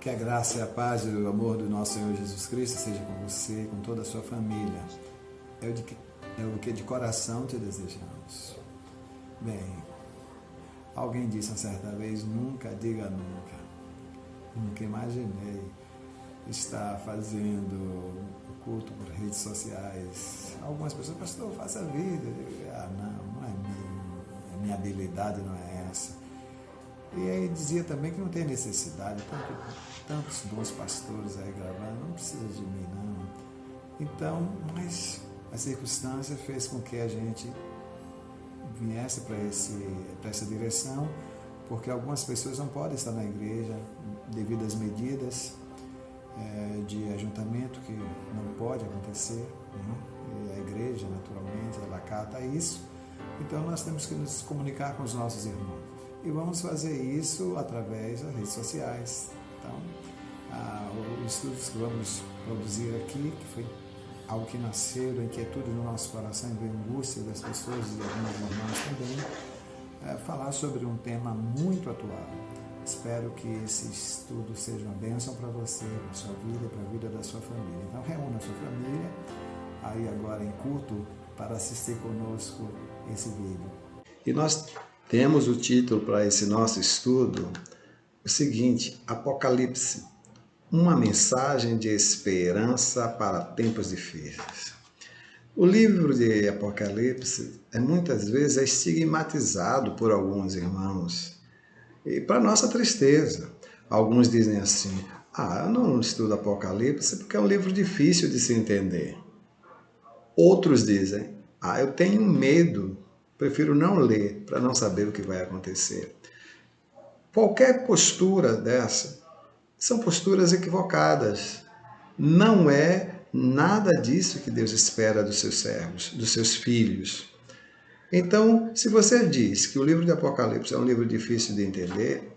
Que a graça e a paz e o amor do nosso Senhor Jesus Cristo seja com você e com toda a sua família. É o que de coração te desejamos. Bem, alguém disse uma certa vez, nunca diga nunca. Nunca imaginei estar fazendo o culto por redes sociais. Algumas pessoas, pastor, faça a vida. Não é minha habilidade, não é essa. E aí dizia também que não tem necessidade, tantos bons pastores aí gravando, não precisa de mim não. Então, mas a circunstância fez com que a gente viesse para essa direção, porque algumas pessoas não podem estar na igreja devido às medidas de ajuntamento que não pode acontecer, né? E a igreja naturalmente ela acata isso, então nós temos que nos comunicar com os nossos irmãos. E vamos fazer isso através das redes sociais. Então, os estudos que vamos produzir aqui, que foi algo que nasceu da inquietude do nosso coração e da angústia das pessoas e de alguns irmãos também, falar sobre um tema muito atual. Espero que esse estudo seja uma bênção para você, para a sua vida e para a vida da sua família. Então, reúna a sua família aí agora em culto para assistir conosco esse vídeo. E nós temos o título para esse nosso estudo, o seguinte: Apocalipse, uma mensagem de esperança para tempos difíceis. O livro de Apocalipse muitas vezes é estigmatizado por alguns irmãos, e para nossa tristeza. Alguns dizem assim, eu não estudo Apocalipse porque é um livro difícil de se entender. Outros dizem, eu tenho medo, prefiro não ler para não saber o que vai acontecer. Qualquer postura dessa são posturas equivocadas. Não é nada disso que Deus espera dos seus servos, dos seus filhos. Então, se você diz que o livro de Apocalipse é um livro difícil de entender,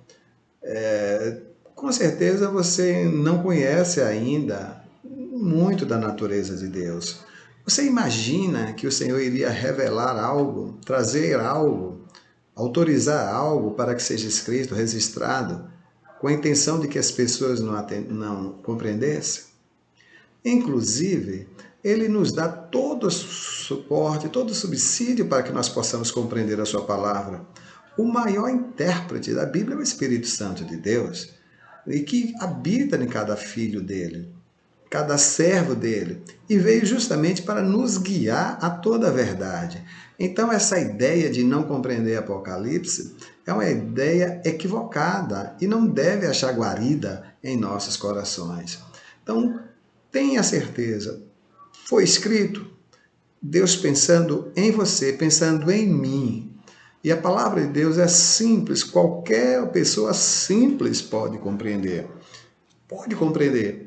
com certeza você não conhece ainda muito da natureza de Deus. Você imagina que o Senhor iria revelar algo, trazer algo, autorizar algo para que seja escrito, registrado, com a intenção de que as pessoas não compreendessem? Inclusive, Ele nos dá todo o suporte, todo o subsídio para que nós possamos compreender a sua palavra. O maior intérprete da Bíblia é o Espírito Santo de Deus, e que habita em cada filho dele, cada servo dele, e veio justamente para nos guiar a toda a verdade. Então, essa ideia de não compreender Apocalipse é uma ideia equivocada e não deve achar guarida em nossos corações. Então, tenha certeza, foi escrito Deus pensando em você, pensando em mim. E a palavra de Deus é simples, qualquer pessoa simples pode compreender. Pode compreender.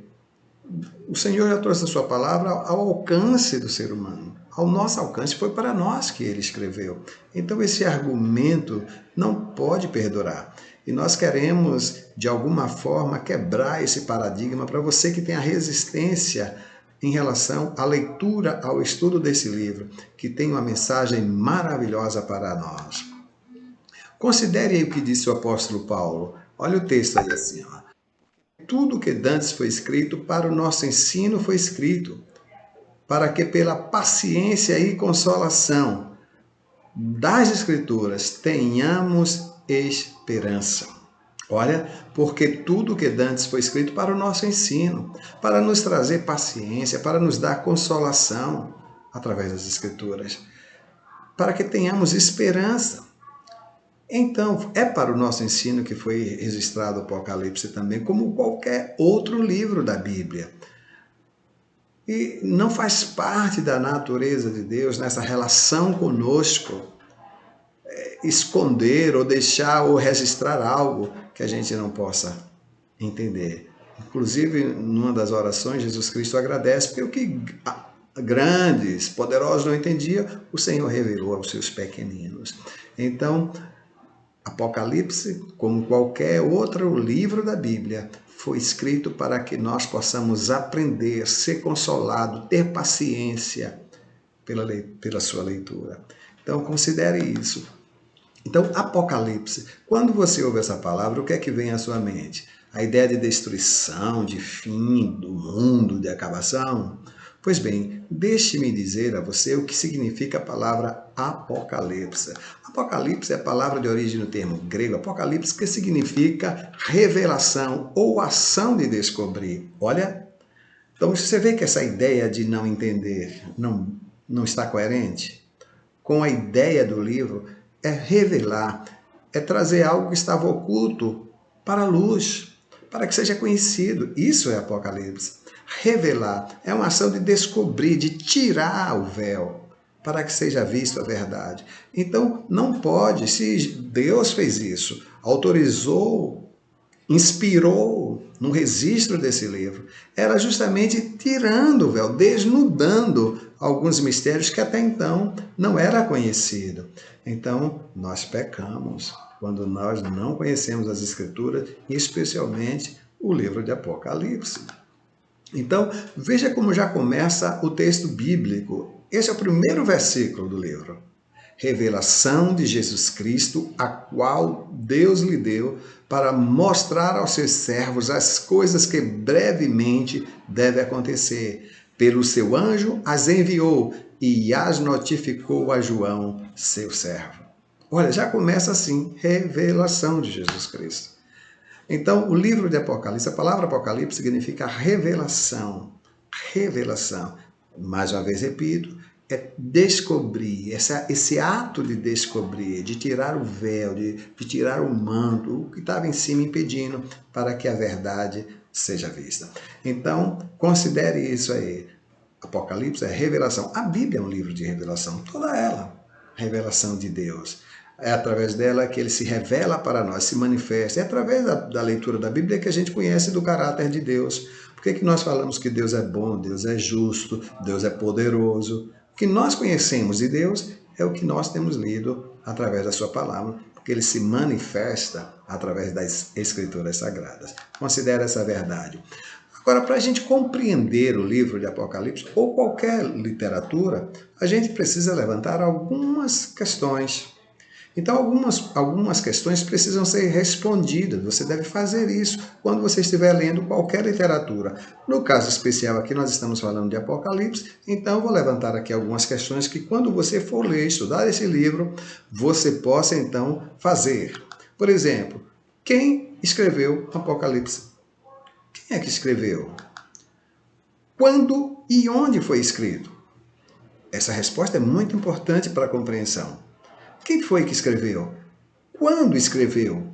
O Senhor já trouxe a sua palavra ao alcance do ser humano. Ao nosso alcance, foi para nós que ele escreveu. Então esse argumento não pode perdurar. E nós queremos, de alguma forma, quebrar esse paradigma para você que tem a resistência em relação à leitura, ao estudo desse livro, que tem uma mensagem maravilhosa para nós. Considere aí o que disse o apóstolo Paulo. Olha o texto aí assim, Tudo que dantes foi escrito para o nosso ensino foi escrito, para que pela paciência e consolação das Escrituras tenhamos esperança. Olha, porque tudo que dantes foi escrito para o nosso ensino, para nos trazer paciência, para nos dar consolação através das Escrituras, para que tenhamos esperança. Então, é para o nosso ensino que foi registrado o Apocalipse também, como qualquer outro livro da Bíblia. E não faz parte da natureza de Deus, nessa relação conosco, esconder ou deixar ou registrar algo que a gente não possa entender. Inclusive, numa das orações, Jesus Cristo agradece porque o que grandes, poderosos não entendiam, o Senhor revelou aos seus pequeninos. Então, Apocalipse, como qualquer outro livro da Bíblia, foi escrito para que nós possamos aprender, ser consolado, ter paciência pela sua leitura. Então, considere isso. Então, Apocalipse, quando você ouve essa palavra, o que é que vem à sua mente? A ideia de destruição, de fim do mundo, de acabação. Pois bem, deixe-me dizer a você o que significa a palavra Apocalipse. Apocalipse é a palavra de origem no termo grego, Apocalipse, que significa revelação ou ação de descobrir. Olha, então você vê que essa ideia de não entender não está coerente? Com a ideia do livro é revelar, é trazer algo que estava oculto para a luz, para que seja conhecido. Isso é Apocalipse. Revelar é uma ação de descobrir, de tirar o véu, para que seja visto a verdade. Então, não pode, se Deus fez isso, autorizou, inspirou no registro desse livro, era justamente tirando o véu, desnudando alguns mistérios que até então não era conhecido. Então, nós pecamos quando nós não conhecemos as Escrituras, e especialmente o livro de Apocalipse. Então, veja como já começa o texto bíblico. Esse é o primeiro versículo do livro. Revelação de Jesus Cristo, a qual Deus lhe deu para mostrar aos seus servos as coisas que brevemente devem acontecer. Pelo seu anjo as enviou e as notificou a João, seu servo. Olha, já começa assim, revelação de Jesus Cristo. Então, o livro de Apocalipse, a palavra Apocalipse significa revelação. Revelação. Mais uma vez repito, é descobrir, esse ato de descobrir, de tirar o véu, de tirar o manto, o que estava em cima impedindo para que a verdade seja vista. Então, considere isso aí. Apocalipse é revelação. A Bíblia é um livro de revelação, toda ela. Revelação de Deus. É através dela que ele se revela para nós, se manifesta. É através da leitura da Bíblia que a gente conhece do caráter de Deus. Por que nós falamos que Deus é bom, Deus é justo, Deus é poderoso? O que nós conhecemos de Deus é o que nós temos lido através da sua palavra, porque ele se manifesta através das Escrituras Sagradas. Considere essa verdade. Agora, para a gente compreender o livro de Apocalipse, ou qualquer literatura, a gente precisa levantar algumas questões. Então, algumas questões precisam ser respondidas. Você deve fazer isso quando você estiver lendo qualquer literatura. No caso especial aqui, nós estamos falando de Apocalipse, então eu vou levantar aqui algumas questões que, quando você for ler, estudar esse livro, você possa, então, fazer. Por exemplo, quem escreveu Apocalipse? Quem é que escreveu? Quando e onde foi escrito? Essa resposta é muito importante para a compreensão. Quem foi que escreveu? Quando escreveu?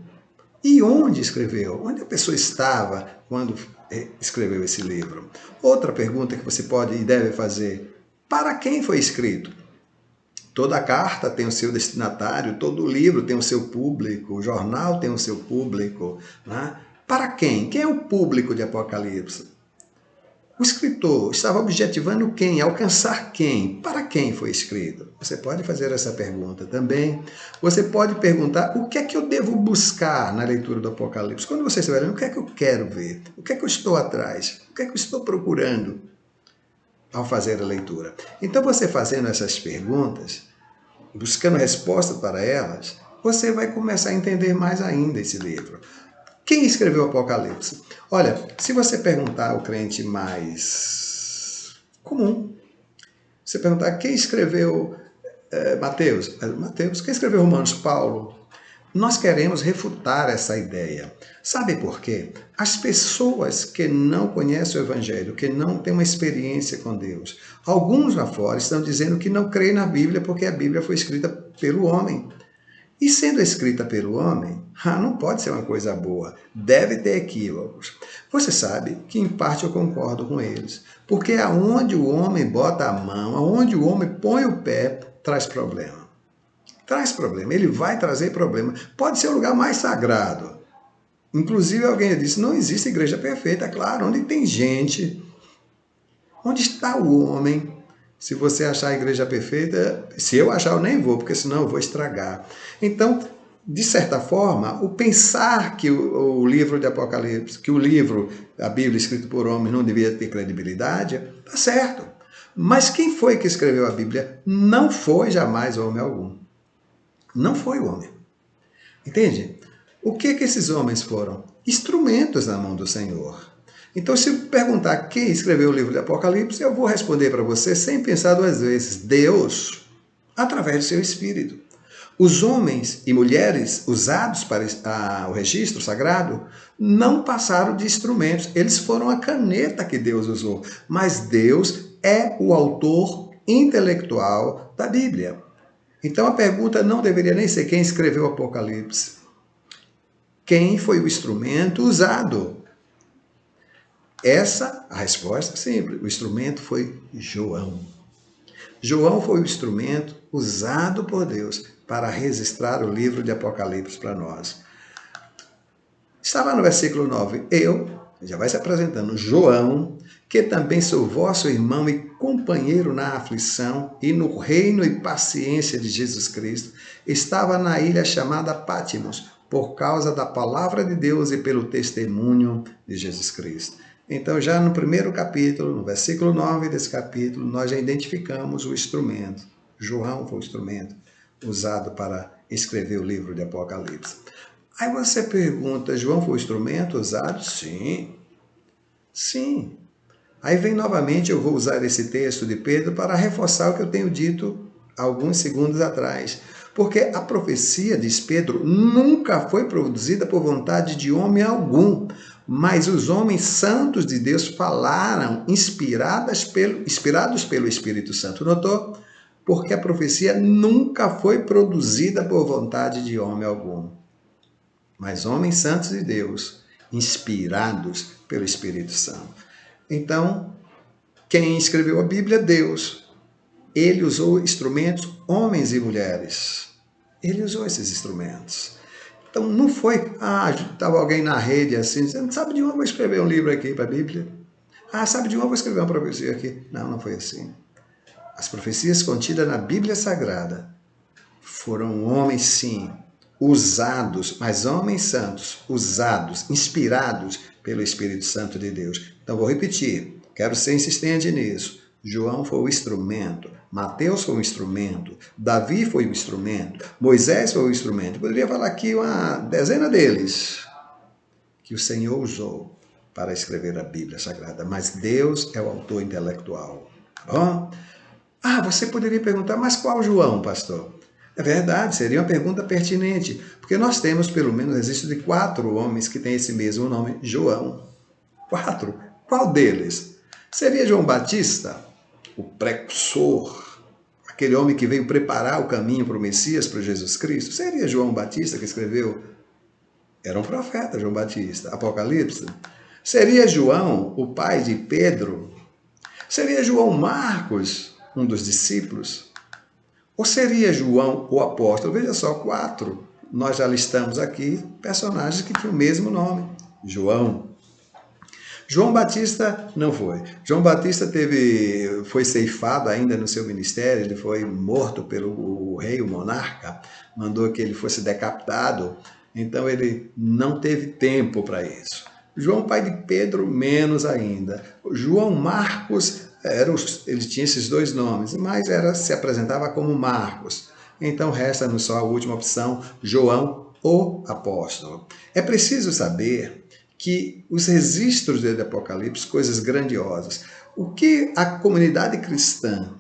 E onde escreveu? Onde a pessoa estava quando escreveu esse livro? Outra pergunta que você pode e deve fazer: para quem foi escrito? Toda carta tem o seu destinatário, todo livro tem o seu público, o jornal tem o seu público, né? Para quem? Quem é o público de Apocalipse? O escritor estava objetivando quem? Alcançar quem? Para quem foi escrito? Você pode fazer essa pergunta também. Você pode perguntar: o que é que eu devo buscar na leitura do Apocalipse? Quando você estiver lendo, o que é que eu quero ver? O que é que eu estou atrás? O que é que eu estou procurando ao fazer a leitura? Então, você fazendo essas perguntas, buscando resposta para elas, você vai começar a entender mais ainda esse livro. Quem escreveu o Apocalipse? Olha, se você perguntar ao crente mais comum, você perguntar quem escreveu Mateus? Mateus. Quem escreveu Romanos? Paulo. Nós queremos refutar essa ideia. Sabe por quê? As pessoas que não conhecem o Evangelho, que não têm uma experiência com Deus, alguns lá fora estão dizendo que não creem na Bíblia porque a Bíblia foi escrita pelo homem. E sendo escrita pelo homem, não pode ser uma coisa boa, deve ter equívocos. Você sabe que em parte eu concordo com eles, porque aonde o homem bota a mão, aonde o homem põe o pé, traz problema. Traz problema, ele vai trazer problema. Pode ser o lugar mais sagrado. Inclusive alguém disse, não existe igreja perfeita, claro, onde tem gente. Onde está o homem? Se você achar a igreja perfeita, se eu achar, eu nem vou, porque senão eu vou estragar. Então, de certa forma, o pensar que o livro de Apocalipse, que o livro, a Bíblia escrito por homens, não devia ter credibilidade, está certo. Mas quem foi que escreveu a Bíblia? Não foi jamais homem algum. Não foi o homem. Entende? O que esses homens foram? instrumentos na mão do Senhor. Então, se perguntar quem escreveu o livro de Apocalipse, eu vou responder para você sem pensar duas vezes. Deus, através do seu Espírito. Os homens e mulheres usados para o registro sagrado não passaram de instrumentos. Eles foram a caneta que Deus usou. Mas Deus é o autor intelectual da Bíblia. Então a pergunta não deveria nem ser quem escreveu o Apocalipse. Quem foi o instrumento usado? A resposta é simples. O instrumento foi João. João foi o instrumento usado por Deus para registrar o livro de Apocalipse para nós. Estava no versículo 9. Já vai se apresentando, João, que também sou vosso irmão e companheiro na aflição e no reino e paciência de Jesus Cristo, estava na ilha chamada Pátimos, por causa da palavra de Deus e pelo testemunho de Jesus Cristo. Então, já no primeiro capítulo, no versículo 9 desse capítulo, nós já identificamos o instrumento. João foi o instrumento usado para escrever o livro de Apocalipse. Aí você pergunta, João foi o instrumento usado? Sim. Sim. Aí vem novamente, eu vou usar esse texto de Pedro para reforçar o que eu tenho dito alguns segundos atrás. Porque a profecia, diz Pedro, nunca foi produzida por vontade de homem algum, mas os homens santos de Deus falaram inspirados pelo Espírito Santo. Notou? Porque a profecia nunca foi produzida por vontade de homem algum, mas homens santos de Deus, inspirados pelo Espírito Santo. Então, quem escreveu a Bíblia? Deus. Ele usou instrumentos, homens e mulheres. Ele usou esses instrumentos. Então, não foi, estava alguém na rede assim, dizendo, sabe de onde eu vou escrever um livro aqui para a Bíblia? Sabe de onde eu vou escrever uma profecia aqui? Não, não foi assim. As profecias contidas na Bíblia Sagrada foram homens, sim, usados, mas homens santos, usados, inspirados pelo Espírito Santo de Deus. Então, vou repetir, quero ser insistente nisso. João foi o instrumento, Mateus foi o instrumento, Davi foi o instrumento, Moisés foi o instrumento. Poderia falar aqui uma dezena deles que o Senhor usou para escrever a Bíblia Sagrada, mas Deus é o autor intelectual. Tá bom? Você poderia perguntar, mas qual João, pastor? É verdade, seria uma pergunta pertinente, porque nós temos, pelo menos, existe de 4 homens que têm esse mesmo nome, João. 4. Qual deles? Seria João Batista, o precursor, aquele homem que veio preparar o caminho para o Messias, para Jesus Cristo? Seria João Batista que escreveu? Era um profeta, João Batista. Apocalipse? Seria João, o pai de Pedro? Seria João Marcos, um dos discípulos? Ou seria João o apóstolo? Veja só, 4. Nós já listamos aqui personagens que tinham o mesmo nome, João. João Batista não foi. João Batista foi ceifado ainda no seu ministério, ele foi morto pelo rei, o monarca, mandou que ele fosse decapitado, então ele não teve tempo para isso. João, pai de Pedro, menos ainda. João Marcos, ele tinha esses 2 nomes, mas se apresentava como Marcos. Então resta-nos só a última opção, João, o apóstolo. É preciso saber que os registros do Apocalipse, coisas grandiosas. O que a comunidade cristã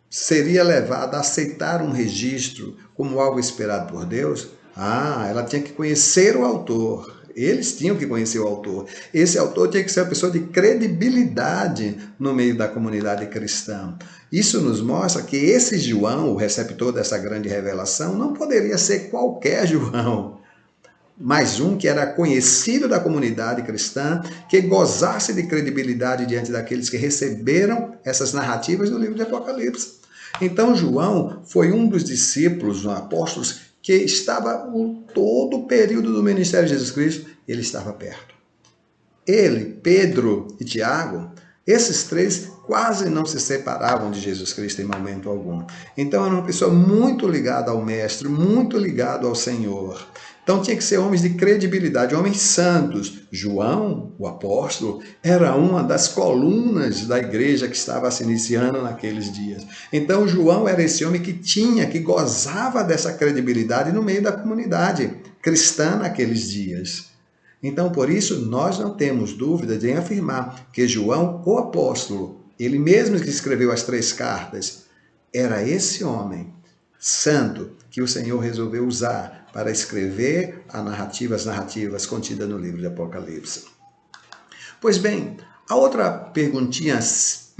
seria levada a aceitar um registro como algo esperado por Deus? Ela tinha que conhecer o autor. Eles tinham que conhecer o autor. Esse autor tinha que ser uma pessoa de credibilidade no meio da comunidade cristã. Isso nos mostra que esse João, o receptor dessa grande revelação, não poderia ser qualquer João, mas um que era conhecido da comunidade cristã, que gozasse de credibilidade diante daqueles que receberam essas narrativas do livro de Apocalipse. Então, João foi um dos discípulos, apóstolos, que estava todo o período do ministério de Jesus Cristo, ele estava perto. Ele, Pedro e Tiago, esses 3 quase não se separavam de Jesus Cristo em momento algum. Então, era uma pessoa muito ligada ao Mestre, muito ligada ao Senhor. Então tinha que ser homens de credibilidade, homens santos. João, o apóstolo, era uma das colunas da igreja que estava se iniciando naqueles dias. Então João era esse homem que gozava dessa credibilidade no meio da comunidade cristã naqueles dias. Então, por isso, nós não temos dúvida de afirmar que João, o apóstolo, ele mesmo que escreveu as 3 cartas, era esse homem santo que o Senhor resolveu usar para escrever as narrativas contidas no livro de Apocalipse. Pois bem, a outra perguntinha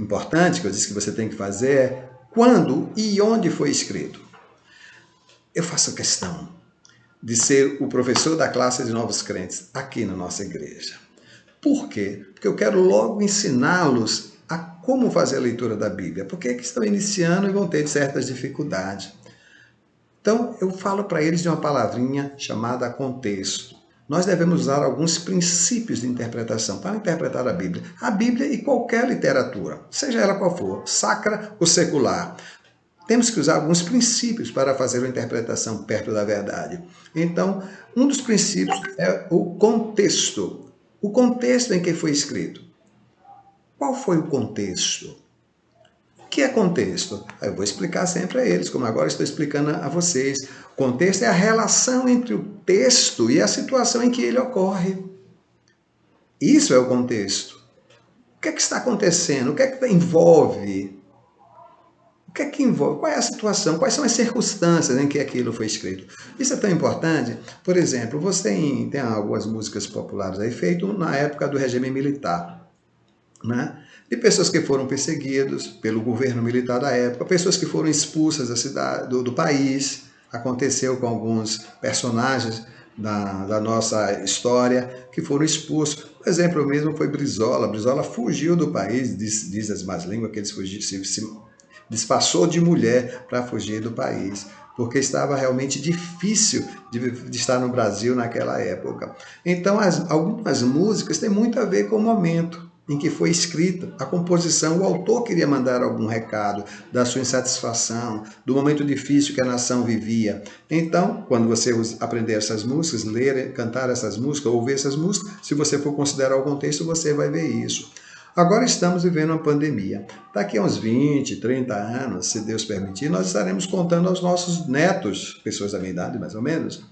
importante que eu disse que você tem que fazer é quando e onde foi escrito? Eu faço questão de ser o professor da classe de novos crentes aqui na nossa igreja. Por quê? Porque eu quero logo ensiná-los a como fazer a leitura da Bíblia, porque estão iniciando e vão ter certas dificuldades. Então, eu falo para eles de uma palavrinha chamada contexto. Nós devemos usar alguns princípios de interpretação para interpretar a Bíblia. A Bíblia e qualquer literatura, seja ela qual for, sacra ou secular. Temos que usar alguns princípios para fazer uma interpretação perto da verdade. Então, um dos princípios é o contexto. O contexto em que foi escrito. Qual foi o contexto? O que é contexto? Eu vou explicar sempre a eles, como agora estou explicando a vocês. Contexto é a relação entre o texto e a situação em que ele ocorre. Isso é o contexto. O que é que está acontecendo? O que é que envolve? O que é que envolve? Qual é a situação? Quais são as circunstâncias em que aquilo foi escrito? Isso é tão importante. Por exemplo, você tem algumas músicas populares aí feitas na época do regime militar, né? De pessoas que foram perseguidas pelo governo militar da época, pessoas que foram expulsas da cidade, do país. Aconteceu com alguns personagens da nossa história que foram expulsos. O exemplo mesmo foi Brizola. Brizola fugiu do país, diz as más línguas que eles fugiram, se disfarçou de mulher para fugir do país, porque estava realmente difícil de estar no Brasil naquela época. Então, algumas músicas têm muito a ver com o momento em que foi escrita, a composição, o autor queria mandar algum recado da sua insatisfação, do momento difícil que a nação vivia. Então, quando você aprender essas músicas, ler, cantar essas músicas, ouvir essas músicas, se você for considerar o contexto, você vai ver isso. Agora estamos vivendo uma pandemia. Daqui a uns 20, 30 anos, se Deus permitir, nós estaremos contando aos nossos netos, pessoas da minha idade mais ou menos,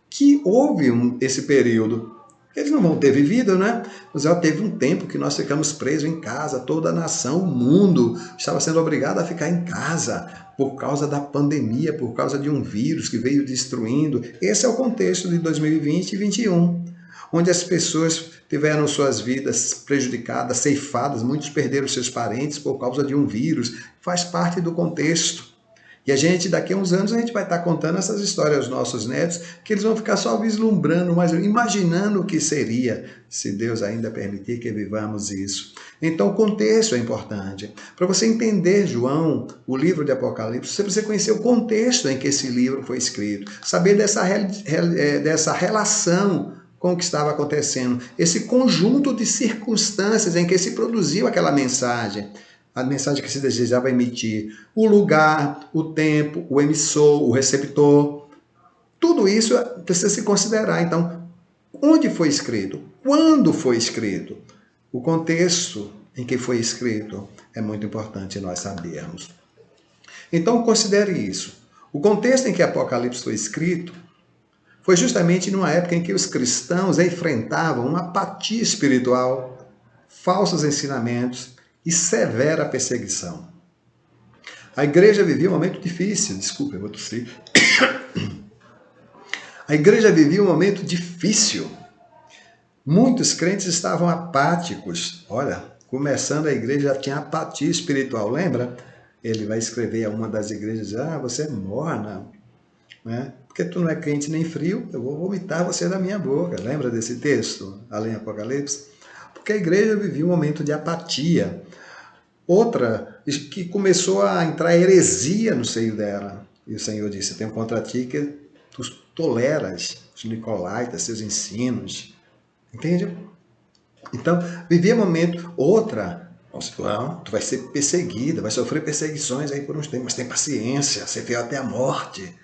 que houve esse período. Eles não vão ter vivido, né? Mas já teve um tempo que nós ficamos presos em casa, toda a nação, o mundo estava sendo obrigado a ficar em casa por causa da pandemia, por causa de um vírus que veio destruindo. Esse é o contexto de 2020 e 2021, onde as pessoas tiveram suas vidas prejudicadas, ceifadas, muitos perderam seus parentes por causa de um vírus. Faz parte do contexto. E a gente, daqui a uns anos, a gente vai estar contando essas histórias aos nossos netos, que eles vão ficar só vislumbrando, mas imaginando o que seria, se Deus ainda permitir que vivamos isso. Então, o contexto é importante. Para você entender, João, o livro de Apocalipse, você precisa conhecer o contexto em que esse livro foi escrito, saber dessa relação com o que estava acontecendo, esse conjunto de circunstâncias em que se produziu aquela mensagem. A mensagem que se desejava emitir, o lugar, o tempo, o emissor, o receptor, tudo isso precisa se considerar. Então, onde foi escrito? Quando foi escrito? O contexto em que foi escrito é muito importante nós sabermos. Então, considere isso. O contexto em que Apocalipse foi escrito foi justamente numa época em que os cristãos enfrentavam uma apatia espiritual, falsos ensinamentos, e severa perseguição. A igreja vivia um momento difícil. Desculpa, eu vou tossir. A igreja vivia um momento difícil. Muitos crentes estavam apáticos. Olha, começando a igreja já tinha apatia espiritual. Lembra? Ele vai escrever a uma das igrejas, você é morna, né? Porque tu não é crente nem frio, eu vou vomitar você da minha boca. Lembra desse texto, além do Apocalipse? Porque a igreja vivia um momento de apatia. Outra, que começou a entrar heresia no seio dela. E o Senhor disse, tenho contra ti que tu toleras os nicolaítas, seus ensinos. Entende? Então, vivia um momento. Outra, tu vai ser perseguida, vai sofrer perseguições aí por uns tempos, mas tem paciência, ser fiel até a morte.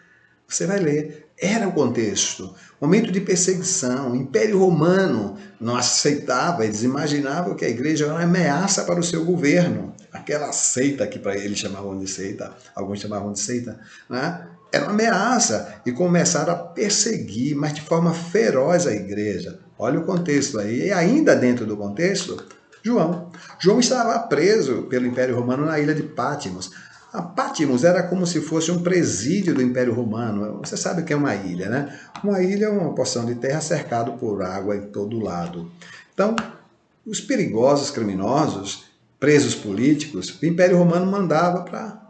Você vai ler. Era o contexto. Momento de perseguição. O Império Romano não aceitava, eles imaginavam que a igreja era uma ameaça para o seu governo. Aquela seita que para eles chamavam de seita, alguns chamavam de seita, né? Era uma ameaça e começaram a perseguir, mas de forma feroz a igreja. Olha o contexto aí. E ainda dentro do contexto, João. João estava preso pelo Império Romano na ilha de Patmos. A Patmos era como se fosse um presídio do Império Romano. Você sabe o que é uma ilha, né? Uma ilha é uma porção de terra cercado por água em todo lado. Então, os perigosos criminosos, presos políticos, o Império Romano mandava para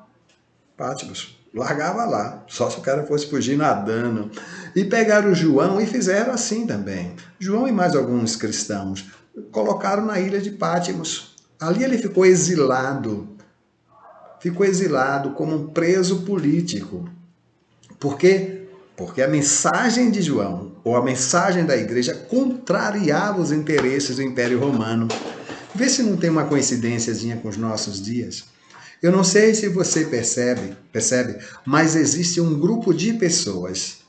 Patmos. Largava lá, só se o cara fosse fugir nadando. E pegaram o João e fizeram assim também. João e mais alguns cristãos colocaram na ilha de Patmos. Ali ele ficou exilado como um preso político. Por quê? Porque a mensagem de João, ou a mensagem da igreja, contrariava os interesses do Império Romano. Vê se não tem uma coincidênciazinha com os nossos dias. Eu não sei se você percebe, mas existe um grupo de pessoas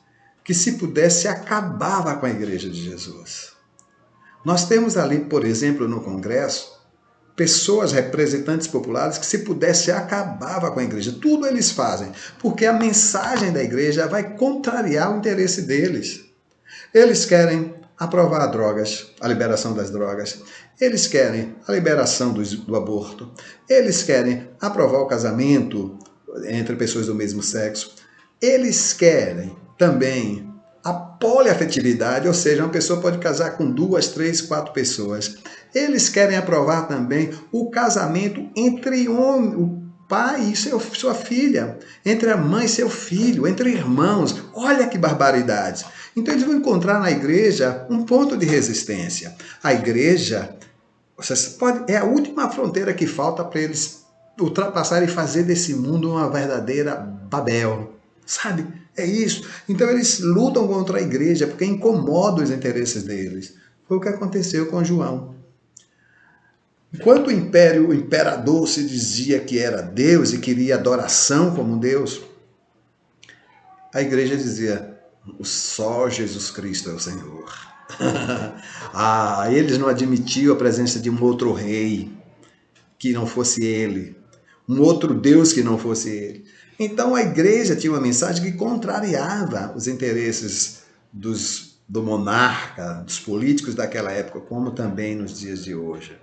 que, se pudesse, acabava com a igreja de Jesus. Nós temos ali, por exemplo, no Congresso, pessoas, representantes populares, que, se pudesse, acabava com a igreja. Tudo eles fazem, porque a mensagem da igreja vai contrariar o interesse deles. Eles querem aprovar drogas, a liberação das drogas. Eles querem a liberação do aborto. Eles querem aprovar o casamento entre pessoas do mesmo sexo. Eles querem também a poliafetividade, ou seja, uma pessoa pode casar com 2, 3, 4 pessoas. Eles querem aprovar também o casamento entre o pai e sua filha, entre a mãe e seu filho, entre irmãos. Olha que barbaridade! Então eles vão encontrar na igreja um ponto de resistência. A igreja é a última fronteira que falta para eles ultrapassarem e fazer desse mundo uma verdadeira Babel. Sabe? É isso. Então eles lutam contra a igreja porque incomoda os interesses deles. Foi o que aconteceu com João. Enquanto o imperador se dizia que era Deus e queria adoração como Deus, a igreja dizia: só Jesus Cristo é o Senhor. Eles não admitiam a presença de um outro rei que não fosse ele, um outro Deus que não fosse ele. Então a igreja tinha uma mensagem que contrariava os interesses do monarca, dos políticos daquela época, como também nos dias de hoje.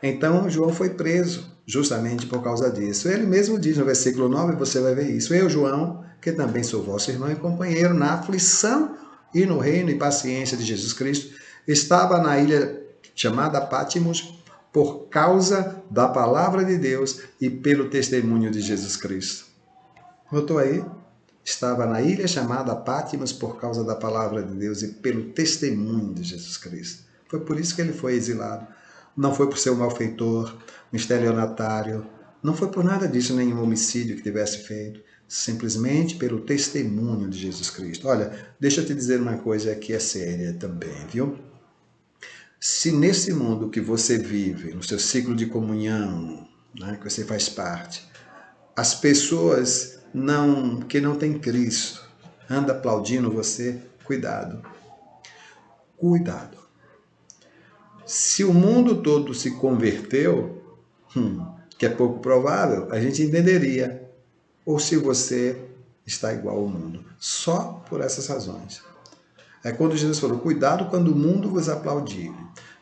Então João foi preso justamente por causa disso. Ele mesmo diz no versículo 9, você vai ver isso: eu, João, que também sou vosso irmão e companheiro na aflição e no reino e paciência de Jesus Cristo, estava na ilha chamada Patmos por causa da palavra de Deus e pelo testemunho de Jesus Cristo. Notou aí? Estava na ilha chamada Patmos por causa da palavra de Deus e pelo testemunho de Jesus Cristo. Foi por isso que ele foi exilado. Não foi por ser um malfeitor, um estelionatário, não foi por nada disso, nenhum homicídio que tivesse feito, simplesmente pelo testemunho de Jesus Cristo. Olha, deixa eu te dizer uma coisa que é séria também, viu? Se nesse mundo que você vive, no seu ciclo de comunhão, né, que você faz parte, as pessoas que não têm Cristo andam aplaudindo você, cuidado. Cuidado. Se o mundo todo se converteu, que é pouco provável, a gente entenderia. Ou se você está igual ao mundo. Só por essas razões. É quando Jesus falou: cuidado quando o mundo vos aplaudir.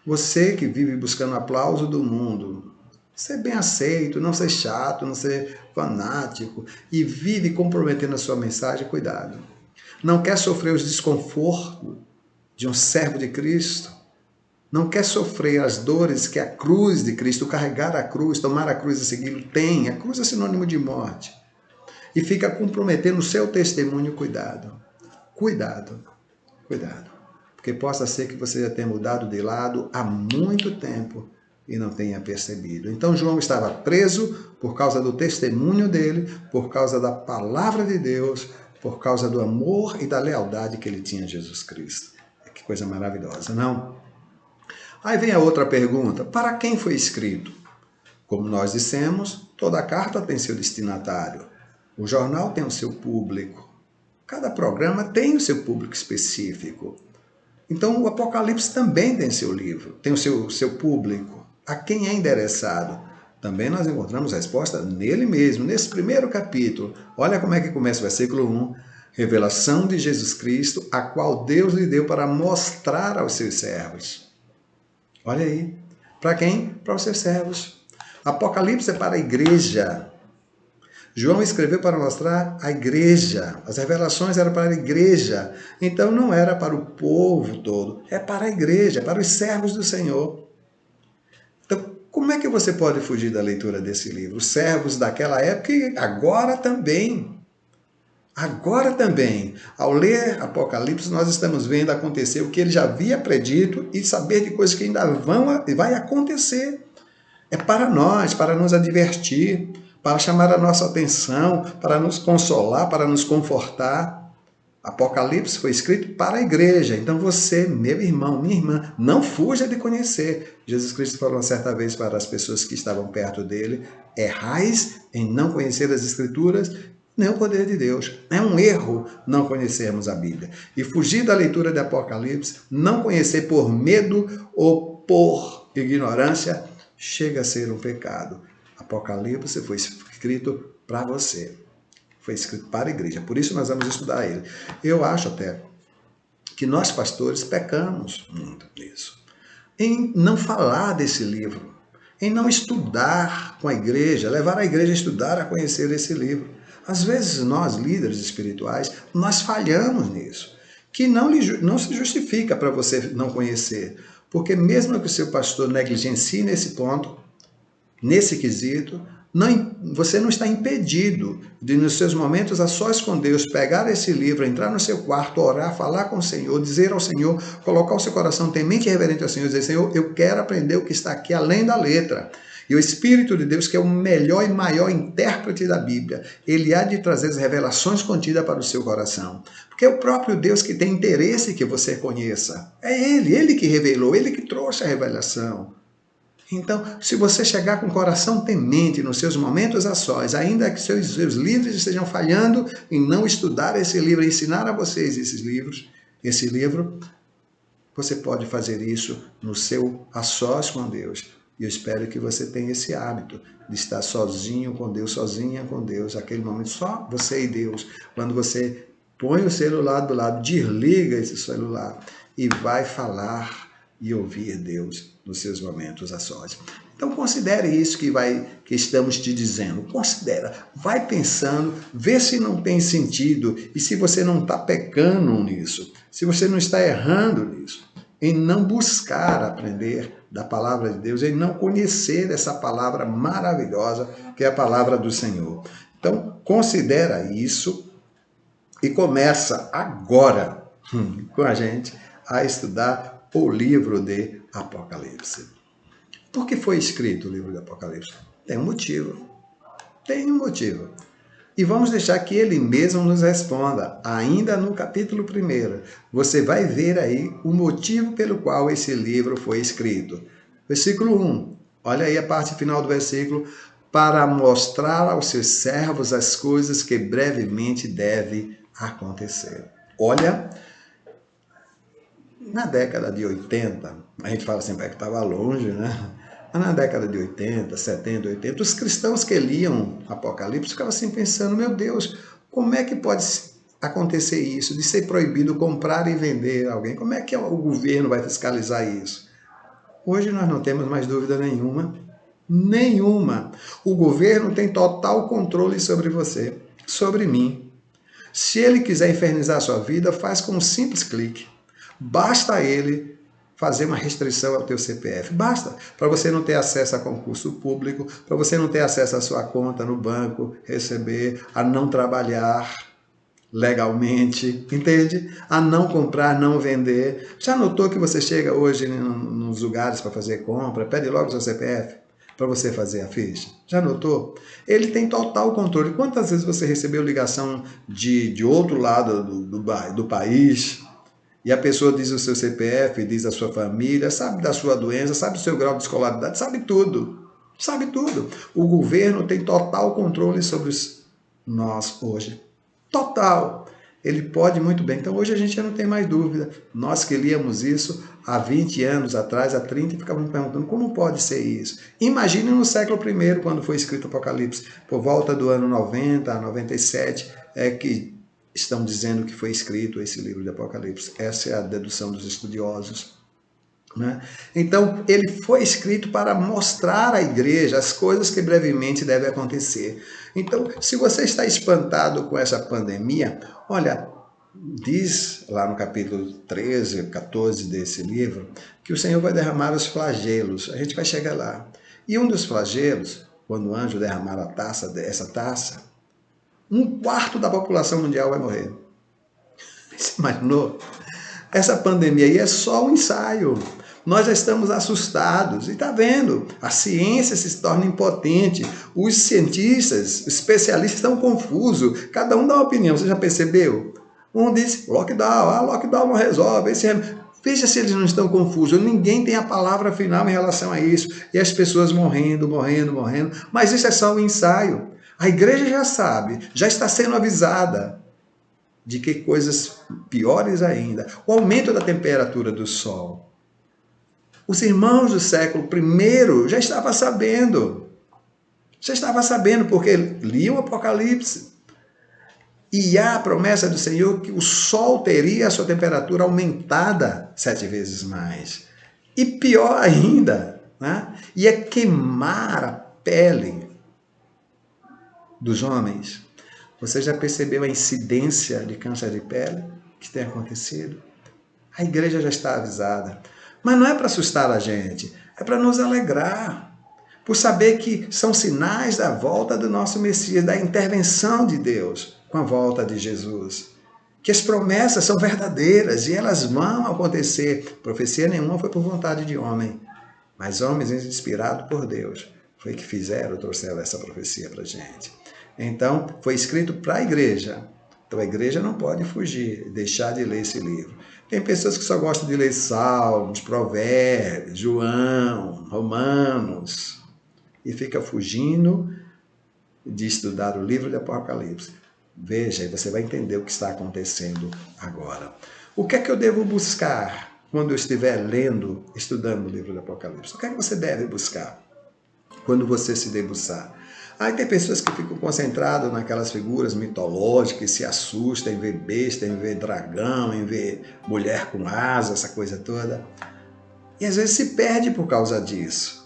Você que vive buscando aplauso do mundo, ser bem aceito, não ser chato, não ser fanático, e vive comprometendo a sua mensagem, cuidado. Não quer sofrer os desconfortos de um servo de Cristo? Não quer sofrer as dores que a cruz de Cristo, carregar a cruz, tomar a cruz e segui-lo, tem? A cruz é sinônimo de morte. E fica comprometendo o seu testemunho, cuidado. Cuidado. Cuidado. Porque possa ser que você já tenha mudado de lado há muito tempo e não tenha percebido. Então João estava preso por causa do testemunho dele, por causa da palavra de Deus, por causa do amor e da lealdade que ele tinha a Jesus Cristo. Que coisa maravilhosa, não? Aí vem a outra pergunta: para quem foi escrito? Como nós dissemos, toda carta tem seu destinatário. O jornal tem o seu público. Cada programa tem o seu público específico. Então o Apocalipse também tem seu livro, tem o seu público. A quem é endereçado? Também nós encontramos resposta nele mesmo, nesse primeiro capítulo. Olha como é que começa o versículo 1. Revelação de Jesus Cristo, a qual Deus lhe deu para mostrar aos seus servos. Olha aí. Para quem? Para os seus servos. Apocalipse é para a igreja. João escreveu para mostrar a igreja. As revelações eram para a igreja. Então não era para o povo todo. É para a igreja, para os servos do Senhor. Então, como é que você pode fugir da leitura desse livro? Os servos daquela época e agora também. Agora também, ao ler Apocalipse, nós estamos vendo acontecer o que ele já havia predito e saber de coisas que ainda vai acontecer. É para nós, para nos advertir, para chamar a nossa atenção, para nos consolar, para nos confortar. Apocalipse foi escrito para a igreja. Então você, meu irmão, minha irmã, não fuja de conhecer. Jesus Cristo falou certa vez para as pessoas que estavam perto dele: errais em não conhecer as Escrituras, nem o poder de Deus. É um erro não conhecermos a Bíblia. E fugir da leitura de Apocalipse, não conhecer por medo ou por ignorância, chega a ser um pecado. Apocalipse foi escrito para você. Foi escrito para a igreja. Por isso nós vamos estudar ele. Eu acho até que nós pastores pecamos muito nisso. Em não falar desse livro. Em não estudar com a igreja. Levar a igreja a estudar, a conhecer esse livro. Às vezes nós, líderes espirituais, nós falhamos nisso. Que não se justifica para você não conhecer. Porque mesmo que o seu pastor negligencie nesse ponto, nesse quesito, você não está impedido de, nos seus momentos a sós com Deus, pegar esse livro, entrar no seu quarto, orar, falar com o Senhor, dizer ao Senhor, colocar o seu coração temente e reverente ao Senhor, dizer: Senhor, eu quero aprender o que está aqui além da letra. E o Espírito de Deus, que é o melhor e maior intérprete da Bíblia, ele há de trazer as revelações contidas para o seu coração. Porque é o próprio Deus que tem interesse que você conheça. É Ele que revelou, Ele que trouxe a revelação. Então, se você chegar com o coração temente nos seus momentos a sós, ainda que seus livros estejam falhando em não estudar esse livro, ensinar a vocês esse livro, você pode fazer isso no seu a sós com Deus. E eu espero que você tenha esse hábito de estar sozinho com Deus, sozinha com Deus, aquele momento só você e Deus. Quando você põe o celular do lado, desliga esse celular e vai falar e ouvir Deus nos seus momentos a sós. Então considere isso que estamos te dizendo. Considera, vai pensando, vê se não tem sentido e se você não está pecando nisso, se você não está errando nisso, em não buscar aprender da palavra de Deus, em não conhecer essa palavra maravilhosa que é a palavra do Senhor. Então considera isso e começa agora com a gente a estudar o livro de Apocalipse. Por que foi escrito o livro de Apocalipse? Tem um motivo. Tem um motivo. E vamos deixar que ele mesmo nos responda, ainda no capítulo 1. Você vai ver aí o motivo pelo qual esse livro foi escrito. Versículo 1. Olha aí a parte final do versículo. Para mostrar aos seus servos as coisas que brevemente devem acontecer. Olha, na década de 80, a gente fala sempre que estava longe, né? Mas na década de 80, 70, 80, os cristãos que liam Apocalipse ficavam assim pensando: meu Deus, como é que pode acontecer isso, de ser proibido comprar e vender alguém? Como é que o governo vai fiscalizar isso? Hoje nós não temos mais dúvida nenhuma. Nenhuma. O governo tem total controle sobre você, sobre mim. Se ele quiser infernizar a sua vida, faz com um simples clique. Basta ele fazer uma restrição ao teu CPF. Basta, para você não ter acesso a concurso público, para você não ter acesso à sua conta no banco, receber, a não trabalhar legalmente, entende? A não comprar, não vender. Já notou que você chega hoje nos lugares para fazer compra, pede logo o seu CPF para você fazer a ficha? Já notou? Ele tem total controle. Quantas vezes você recebeu ligação de outro lado do país, e a pessoa diz o seu CPF, diz a sua família, sabe da sua doença, sabe do seu grau de escolaridade, sabe tudo. Sabe tudo. O governo tem total controle sobre nós hoje. Total. Ele pode muito bem. Então hoje a gente já não tem mais dúvida. Nós que líamos isso há 20 anos atrás, há 30, ficávamos perguntando como pode ser isso. Imagine no século I, quando foi escrito o Apocalipse, por volta do ano 90 a 97, que estão dizendo que foi escrito esse livro de Apocalipse. Essa é a dedução dos estudiosos. Né? Então, ele foi escrito para mostrar à igreja as coisas que brevemente devem acontecer. Então, se você está espantado com essa pandemia, olha, diz lá no capítulo 13, 14 desse livro, que o Senhor vai derramar os flagelos. A gente vai chegar lá. E um dos flagelos, quando o anjo derramar essa taça, 1/4 da população mundial vai morrer. Você imaginou? Essa pandemia aí é só um ensaio. Nós já estamos assustados. E está vendo? A ciência se torna impotente. Os cientistas, os especialistas estão confusos. Cada um dá uma opinião. Você já percebeu? Um diz lockdown. Lockdown não resolve. Veja se eles não estão confusos. Ninguém tem a palavra final em relação a isso. E as pessoas morrendo. Mas isso é só um ensaio. A igreja já sabe, já está sendo avisada de que coisas piores ainda. O aumento da temperatura do sol. Os irmãos do século I já estavam sabendo. Já estavam sabendo porque liam o Apocalipse. E há a promessa do Senhor que o sol teria a sua temperatura aumentada 7 vezes mais. E pior ainda, né? Ia queimar a pele dos homens. Você já percebeu a incidência de câncer de pele que tem acontecido? A igreja já está avisada. Mas não é para assustar a gente, é para nos alegrar, por saber que são sinais da volta do nosso Messias, da intervenção de Deus com a volta de Jesus. Que as promessas são verdadeiras e elas vão acontecer. Profecia nenhuma foi por vontade de homem, mas homens inspirados por Deus foi que trouxeram essa profecia para a gente. Então, foi escrito para a igreja. Então, a igreja não pode fugir, deixar de ler esse livro. Tem pessoas que só gostam de ler Salmos, Provérbios, João, Romanos, e fica fugindo de estudar o livro de Apocalipse. Veja, e você vai entender o que está acontecendo agora. O que é que eu devo buscar quando eu estiver lendo, estudando o livro de Apocalipse? O que é que você deve buscar quando você se debruçar? Aí tem pessoas que ficam concentradas naquelas figuras mitológicas, se assustam em ver besta, em ver dragão, em ver mulher com asa, essa coisa toda. E às vezes se perde por causa disso.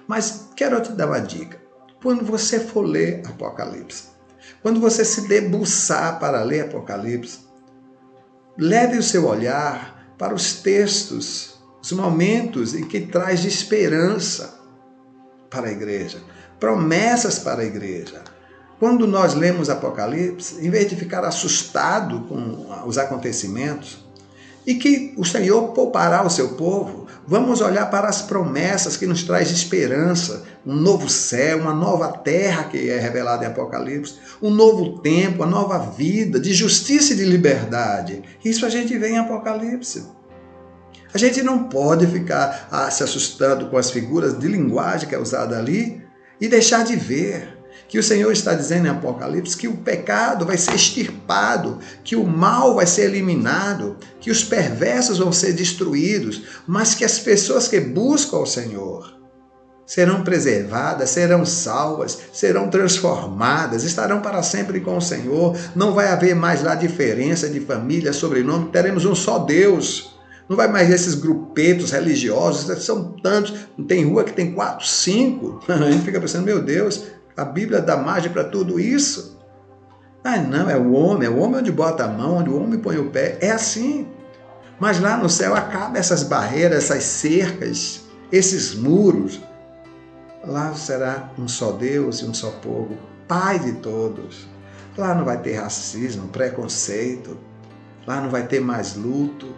Mas quero te dar uma dica. Quando você for ler Apocalipse, quando você se debruçar para ler Apocalipse, leve o seu olhar para os textos, os momentos em que traz de esperança para a igreja, promessas para a igreja. Quando nós lemos Apocalipse, em vez de ficar assustado com os acontecimentos, e que o Senhor poupará o seu povo, vamos olhar para as promessas que nos traz esperança, um novo céu, uma nova terra que é revelada em Apocalipse, um novo tempo, uma nova vida de justiça e de liberdade. Isso a gente vê em Apocalipse. A gente não pode ficar se assustando com as figuras de linguagem que é usada ali e deixar de ver que o Senhor está dizendo em Apocalipse que o pecado vai ser extirpado, que o mal vai ser eliminado, que os perversos vão ser destruídos, mas que as pessoas que buscam ao Senhor serão preservadas, serão salvas, serão transformadas, estarão para sempre com o Senhor. Não vai haver mais lá diferença de família, sobrenome, teremos um só Deus. Não vai mais esses grupetos religiosos, são tantos, tem rua que tem 4, 5. A gente fica pensando, meu Deus, a Bíblia dá margem para tudo isso? Ah, não, é o homem onde bota a mão, onde o homem põe o pé, é assim. Mas lá no céu acaba essas barreiras, essas cercas, esses muros. Lá será um só Deus e um só povo, Pai de todos. Lá não vai ter racismo, preconceito, lá não vai ter mais luto,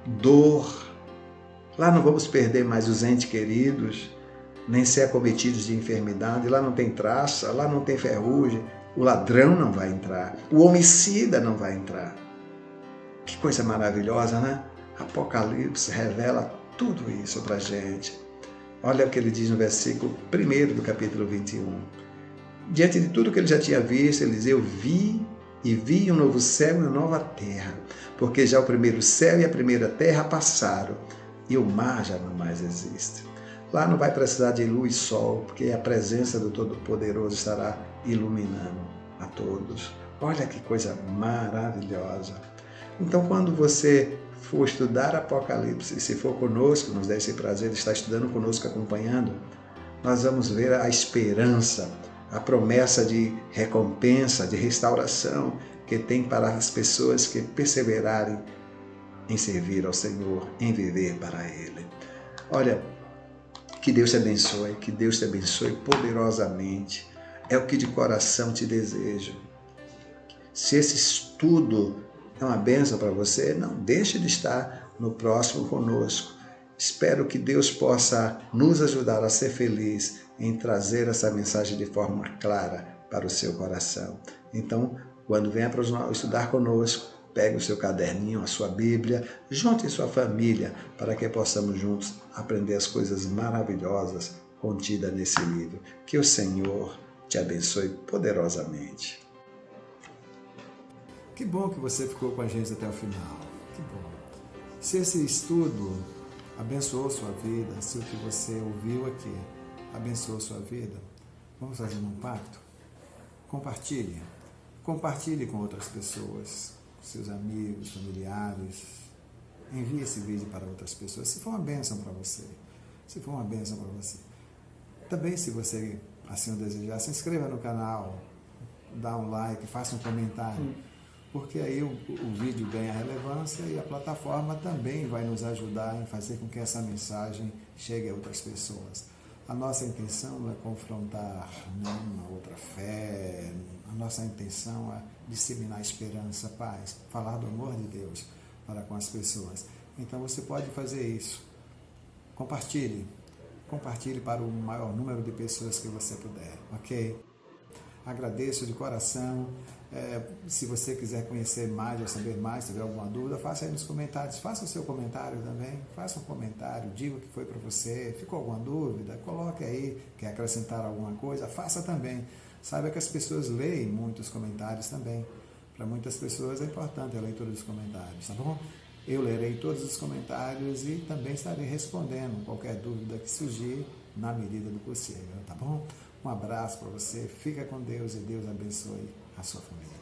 dor. Lá não vamos perder mais os entes queridos, nem ser acometidos de enfermidade. Lá não tem traça, lá não tem ferrugem. O ladrão não vai entrar, o homicida não vai entrar. Que coisa maravilhosa, né? Apocalipse revela tudo isso para a gente. Olha o que ele diz no versículo 1 do capítulo 21. Diante de tudo que ele já tinha visto, ele diz, eu vi um novo céu e uma nova terra, porque já o primeiro céu e a primeira terra passaram, e o mar já não mais existe. Lá não vai precisar de luz e sol, porque a presença do Todo-Poderoso estará iluminando a todos. Olha que coisa maravilhosa. Então, quando você for estudar Apocalipse, se for conosco, nos dê esse prazer de estar estudando conosco, acompanhando, nós vamos ver a esperança, a promessa de recompensa, de restauração que tem para as pessoas que perseverarem em servir ao Senhor, em viver para Ele. Olha, que Deus te abençoe poderosamente. É o que de coração te desejo. Se esse estudo é uma bênção para você, não deixe de estar no próximo conosco. Espero que Deus possa nos ajudar a ser feliz em trazer essa mensagem de forma clara para o seu coração. Então, quando venha para estudar conosco, pegue o seu caderninho, a sua Bíblia, junte sua família para que possamos juntos aprender as coisas maravilhosas contidas nesse livro. Que o Senhor te abençoe poderosamente. Que bom que você ficou com a gente até o final. Que bom. Se esse estudo abençoou sua vida, se o que você ouviu aqui abençoou sua vida, vamos fazer um pacto? Compartilhe. Compartilhe com outras pessoas, seus amigos, familiares. Envie esse vídeo para outras pessoas, se for uma bênção para você. Se for uma bênção para você. Também, se você assim o desejar, se inscreva no canal, dá um like, faça um comentário, porque aí o vídeo ganha relevância e a plataforma também vai nos ajudar em fazer com que essa mensagem chegue a outras pessoas. A nossa intenção não é confrontar nenhuma outra fé, a nossa intenção é disseminar esperança, paz, falar do amor de Deus para com as pessoas. Então você pode fazer isso. Compartilhe para o maior número de pessoas que você puder, ok? Agradeço de coração. Se você quiser conhecer mais ou saber mais, se tiver alguma dúvida, faça aí nos comentários. Faça o seu comentário também. Faça um comentário, diga o que foi para você. Ficou alguma dúvida? Coloque aí. Quer acrescentar alguma coisa? Faça também. Saiba que as pessoas leem muitos comentários também. Para muitas pessoas é importante a leitura dos comentários, tá bom? Eu lerei todos os comentários e também estarei respondendo qualquer dúvida que surgir na medida do possível, tá bom? Um abraço para você, fica com Deus e Deus abençoe a sua família.